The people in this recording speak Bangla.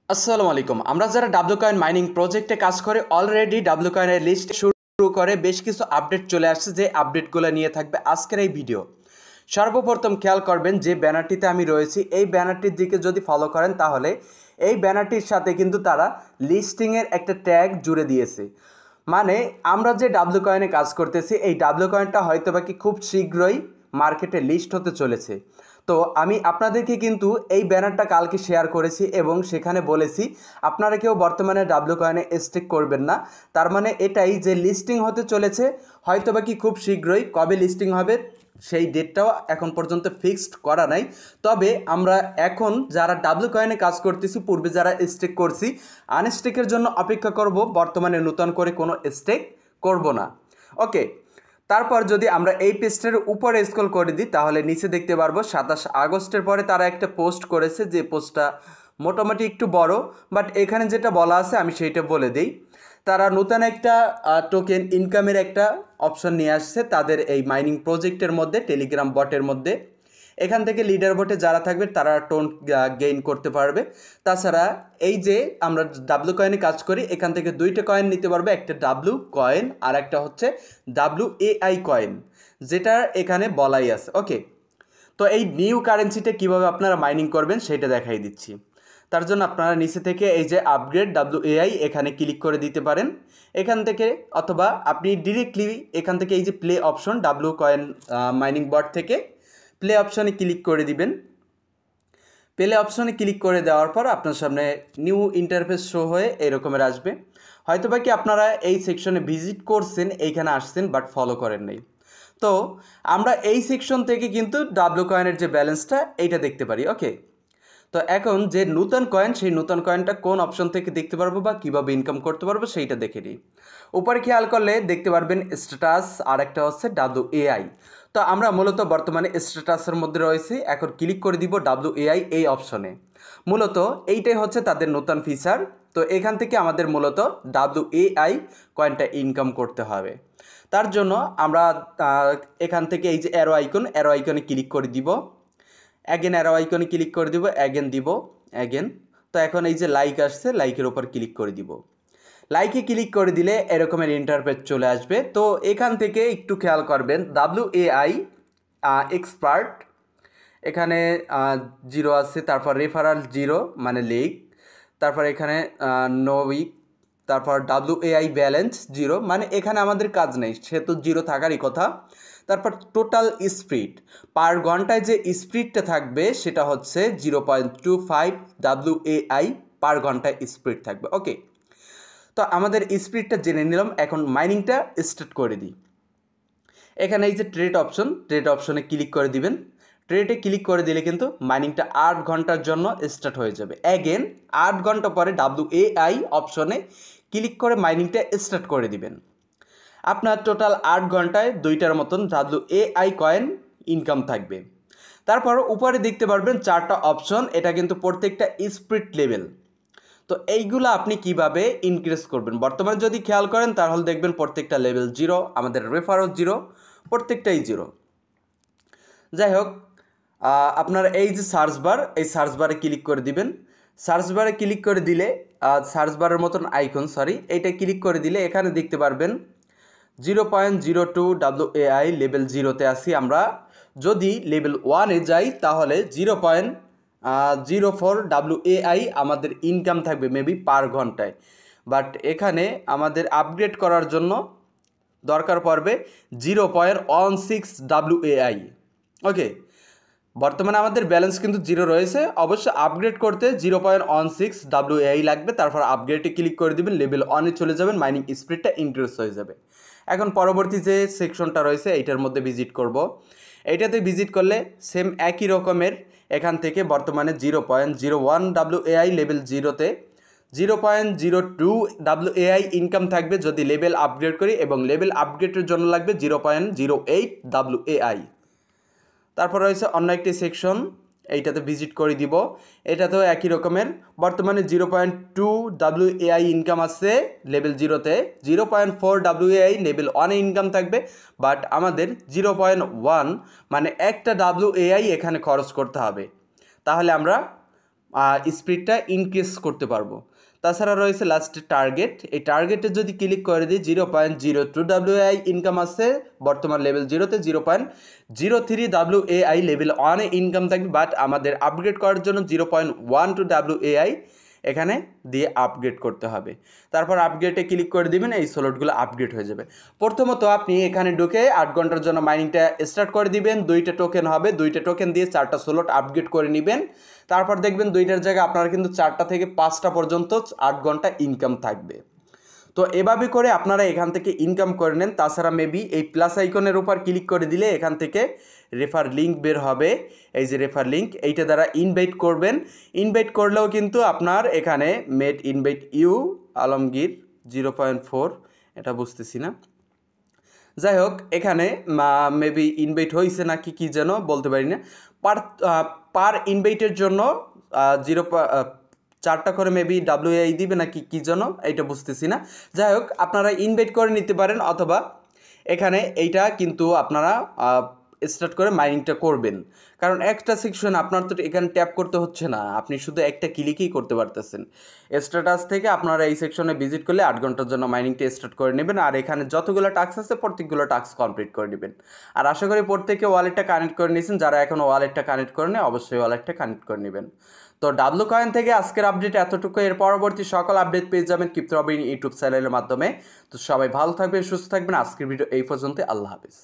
আসসালামু আলাইকুম। আমরা যারা ডাব্লু কয়েন মাইনিং প্রজেক্টে কাজ করে অলরেডি ডাব্লু কয়েনের লিস্ট শুরু করে বেশ কিছু আপডেট চলে আসছে, যে আপডেটগুলো নিয়ে থাকবে আজকের এই ভিডিও। সর্বপ্রথম খেয়াল করবেন যে ব্যানারটিতে আমি রয়েছি, এই ব্যানারটির দিকে যদি ফলো করেন তাহলে এই ব্যানারটির সাথে কিন্তু তারা লিস্টিংয়ের একটা ট্যাগ জুড়ে দিয়েছে। মানে আমরা যে ডাব্লু কয়েনে কাজ করতেছি, এই ডাব্লু কয়েনটা হয়তো বা কি খুব শীঘ্রই মার্কেটে লিস্ট হতে চলেছে। তো আমি আপনাদেরকে কিন্তু এই ব্যানারটা কালকে শেয়ার করেছি এবং সেখানে বলেছি আপনারা কেউ বর্তমানে ডাব্লু কয়েনে স্টেক করবেন না। তার মানে এটাই যে লিস্টিং হতে চলেছে, হয়তো বা কি খুব শীঘ্রই। কবে লিস্টিং হবে সেই ডেটটাও এখন পর্যন্ত ফিক্সড করা নাই। তবে আমরা এখন যারা ডাব্লু কয়েনে কাজ করতেছি, পূর্বে যারা স্টেক করছি, আনস্টেকের জন্য অপেক্ষা করব, বর্তমানে নতুন করে কোনো স্টেক করব না। ওকে, তারপর যদি আমরা এই পেজটার উপরে স্ক্রল করে দিই তাহলে নিচে দেখতে পারবো 27 আগস্টের পরে তারা একটা পোস্ট করেছে, যে পোস্টটা মোটামুটি একটু বড়, বাট এখানে যেটা বলা আছে আমি সেইটা বলে দিই। তারা নতুন একটা টোকেন ইনকামের একটা অপশন নিয়ে আসছে তাদের এই মাইনিং প্রজেক্টের মধ্যে, টেলিগ্রাম বটের মধ্যে। এখান থেকে লিডার বোটে যারা থাকবে তারা টোন গেইন করতে পারবে। তাছাড়া এই যে আমরা ডাব্লু কয়েনে কাজ করি, এখান থেকে দুইটা কয়েন নিতে পারবে, একটা ডাব্লু কয়েন আর একটা হচ্ছে WAI কয়েন, যেটা এখানে বলাই আছে। ওকে, তো এই নিউ কারেন্সিটা কীভাবে আপনারা মাইনিং করবেন সেটা দেখাই দিচ্ছি। তার জন্য আপনারা নিচে থেকে এই যে আপগ্রেড WAI এখানে ক্লিক করে দিতে পারেন এখান থেকে, অথবা আপনি ডিরেক্টলি এখান থেকে এই যে play option W coin mining bot থেকে প্লে অপশনে ক্লিক করে দিবেন। প্লে অপশনে ক্লিক করে দেওয়ার পর আপনার সামনে নিউ ইন্টারফেস শো হয়ে এরকমের আসবে। হয়তো বা কি আপনারা এই সেকশনে ভিজিট করছেন, এইখানে আসছেন, বাট ফলো করেন নাই। তো আমরা এই সেকশন থেকে কিন্তু ডাব্লু কয়েনের যে ব্যালেন্সটা এইটা দেখতে পারি। ওকে, তো এখন যে নতুন কয়েন, সেই নতুন কয়েনটা কোন অপশন থেকে দেখতে পারবো বা কীভাবে ইনকাম করতে পারবো সেইটা দেখে নিই। উপরে খেয়াল করলে দেখতে পারবেন স্ট্যাটাস আর একটা হচ্ছে WAI। তো আমরা মূলত বর্তমানে স্ট্যাটাসের মধ্যে রয়েছি, এখন ক্লিক করে দিব WAI এই অপশনে। মূলত এইটাই হচ্ছে তাদের নতুন ফিচার। তো এখান থেকে আমাদের মূলত WAI কয়েনটা ইনকাম করতে হবে। তার জন্য আমরা এখান থেকে এই যে অ্যারো আইকনে ক্লিক করে দিব, অ্যাগেন অ্যারো আইকনে ক্লিক করে দিব, অ্যাগেন দিব, অ্যাগেন। তো এখন এই যে লাইক আসছে, লাইকের ওপর ক্লিক করে দিব। লাইকে ক্লিক করে দিলে এরকমের ইন্টারফেস চলে আসবে। তো এখান থেকে একটু খেয়াল করবেন WAI এক্সপার্ট, এখানে 0 আছে, তারপর রেফারাল 0 মানে লিক, তারপর এখানে নো উইক, তারপর WAI ব্যালেন্স 0 মানে এখানে আমাদের কাজ নেই, সে তো 0 থাকারই কথা। তারপর টোটাল স্পিড, পার ঘন্টায় যে স্পিডটা থাকবে সেটা হচ্ছে 0.25 WAI পার ঘন্টায় স্পিড থাকবে। ওকে, তো আমাদের স্পিডটা জেনে নিলাম, এখন মাইনিংটা স্টার্ট করে দিই। এখানে এই যে ট্রেড অপশনে ক্লিক করে দিবেন। ট্রেডে ক্লিক করে দিলে কিন্তু মাইনিংটা 8 ঘন্টার জন্য স্টার্ট হয়ে যাবে। অ্যাগেন 8 ঘন্টা পরে WAI অপশনে ক্লিক করে মাইনিংটা স্টার্ট করে দিবেন। আপনার টোটাল 8 ঘন্টায় 2টার মতন WAI কয়েন ইনকাম থাকবে। তারপর উপরে দেখতে পারবেন 4টা অপশন, এটা কিন্তু প্রত্যেকটা স্পিড লেভেল। তো এইগুলো আপনি কিভাবে ইনক্রিজ করবেন, বর্তমানে যদি খেয়াল করেন তাহলে দেখবেন প্রত্যেকটা লেভেল 0, আমাদের রেফারও 0, প্রত্যেকটাই 0। যাই হোক, আপনার এই যে এই সার্চ বারে ক্লিক করে দিবেন। সার্চ বারে ক্লিক করে দিলে সার্চ বারের মতন আইকন, এইটা ক্লিক করে দিলে এখানে দেখতে পারবেন 0.02 WAI লেভেল 0তে আছি আমরা। যদি লেভেল 1-এ যাই তাহলে 0.04 WAI আমাদের ইনকাম থাকবে মেবি পার ঘন্টায়। বাট এখানে আমাদের আপগ্রেড করার জন্য দরকার পড়বে 0.16 WAI। ওকে, বর্তমানে আমাদের ব্যালেন্স কিন্তু 0 রয়েছে, অবশ্য আপগ্রেড করতে 0.16 WAI লাগবে। তারপর আপগ্রেডে ক্লিক করে দেবেন, লেভেল 1-এ চলে যাবেন, মাইনিং স্পিডটা ইনক্রিজ হয়ে যাবে। এখন পরবর্তী যে সেকশনটা রয়েছে এইটার মধ্যে ভিজিট করব। এইটাতে ভিজিট করলে সেম একই রকমের, এখান থেকে বর্তমানে 0.01 WAI লেভেল 0তে 0.02 WAI ইনকাম থাকবে যদি লেভেল আপগ্রেড করি, এবং লেভেল আপগ্রেডের জন্য লাগবে 0.08 WAI। তারপর রয়েছে অন্য একটি সেকশন, এইটাতে ভিজিট করে দিব। এটাতেও একই রকমের, বর্তমানে 0.2 WAI ইনকাম আছে লেভেল 0তে, 0.4 WAI লেভেল 1-এ ইনকাম থাকবে। বাট আমাদের 0.1 মানে একটা WAI এখানে খরচ করতে হবে, তাহলে আমরা স্পিডটা ইনক্রিজ করতে পারবো। তাছাড়া রয়েছে লাস্টে টার্গেট, এই টার্গেটে যদি ক্লিক করে দিই 0.02 WAI ইনকাম আছে বর্তমান লেভেল 0-তে, 0.03 WAI লেভেল 1-এ ইনকাম থাকবে, বাট আমাদের আপগ্রেড করার জন্য 0.12 WAI এখানে দিয়ে আপগ্রেড করতে হবে। তারপর আপগ্রেডে ক্লিক করে দিবেন, এই স্লটগুলো আপগ্রেড হয়ে যাবে। প্রথমত আপনি এখানে ঢুকে 8 ঘন্টার জন্য মাইনিংটা স্টার্ট করে দিবেন, 2টা টোকেন হবে, 2টা টোকেন দিয়ে 4টা স্লট আপগ্রেড করে নেবেন। তারপর দেখবেন 2টার জায়গায় আপনার কিন্তু 4টা থেকে 5টা পর্যন্ত 8 ঘন্টা ইনকাম থাকবে। তো এভাবে করে আপনারা এখান থেকে ইনকাম করে নেন। তাছাড়া মেবি এই প্লাস আইকনের উপর ক্লিক করে দিলে এখান থেকে রেফার লিঙ্ক বের হবে, এই যে রেফার লিঙ্ক, এইটা দ্বারা ইনভাইট করবেন। ইনভাইট করলেও কিন্তু আপনার এখানে মেড ইনভাইট ইউ আলমগীর 0.4, এটা বুঝতেছি না, যাই হোক এখানে মেবি ইনভাইট হয়েছে নাকি কি যেন বলতে পারি না। পার ইনভাইটের জন্য 4টা করে মেবি WAI দিবে নাকি কি যেন, এইটা বুঝতেছি না। যাই হোক আপনারা ইনভাইট করে নিতে পারেন, অথবা এখানে এইটা কিন্তু আপনারা স্টার্ট করে মাইনিংটা করবেন। কারণ একটা সেকশন আপনার তো এখানে ট্যাপ করতে হচ্ছে না, আপনি শুধু একটা ক্লিকেই করতে পারতেছেন। স্ট্যাটাস থেকে আপনারা এই সেকশনে ভিজিট করলে 8 ঘন্টার জন্য মাইনিংটা স্টার্ট করে নেবেন, আর এখানে যতগুলো টাস্ক আছে প্রত্যেকগুলো টাস্ক কমপ্লিট করে নেবেন। আর আশা করি প্রত্যেকে ওয়ালেটটা কানেক্ট করে নিয়েছেন, যারা এখনও ওয়ালেটটা কানেক্ট করেনি অবশ্যই ওয়ালেটটা কানেক্ট করে নেবেন। তো ডাব্লু কয়েন থেকে আজকের আপডেট এতটুকু, এর পরবর্তী সকল আপডেট পেয়ে যাবেন ক্রিপ্টো রবিন ইউটিউব চ্যানেলের মাধ্যমে। তো সবাই ভালো থাকবেন, সুস্থ থাকবেন। আজকের ভিডিও এই পর্যন্ত, আল্লাহ হাফেজ।